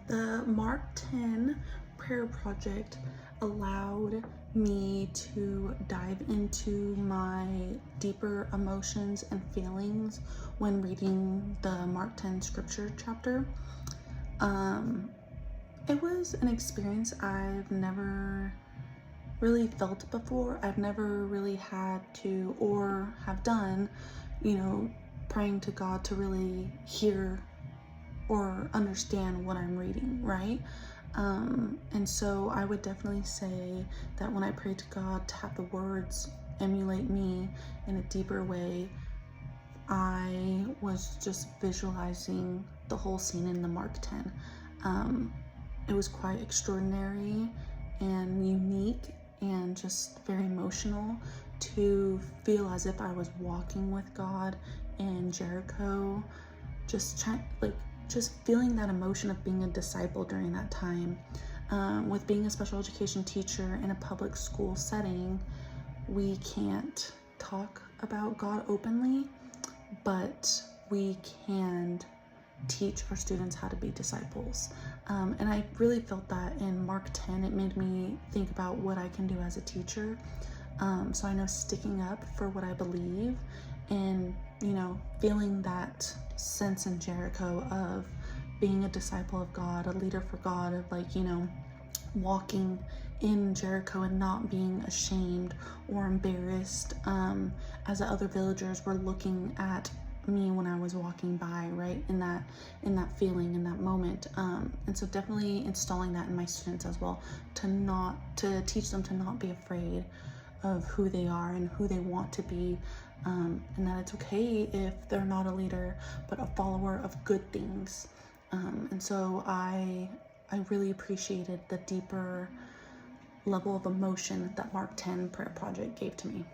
The Mark 10 prayer project allowed me to dive into my deeper emotions and feelings when reading the Mark 10 scripture chapter. It was an experience I've never really felt before. I've never really had to or have done, praying to God to really hear or understand what I'm reading, right? And so I would definitely say that when I pray to God to have the words emulate me in a deeper way, I was just visualizing the whole scene in the Mark 10. It was quite extraordinary and unique and just very emotional to feel as if I was walking with God in Jericho, just feeling that emotion of being a disciple during that time. With being a special education teacher in a public school setting, we can't talk about God openly, but we can teach our students how to be disciples. And I really felt that in Mark 10. It made me think about what I can do as a teacher. So I know sticking up for what I believe and, feeling that sense in Jericho of being a disciple of God, a leader for God, of walking in Jericho and not being ashamed or embarrassed as the other villagers were looking at me when I was walking by, right? In that feeling, in that moment. And so definitely installing that in my students as well, to teach them to not be afraid of who they are and who they want to be, and that it's okay if they're not a leader, but a follower of good things. And so I really appreciated the deeper level of emotion that Mark 10 prayer project gave to me.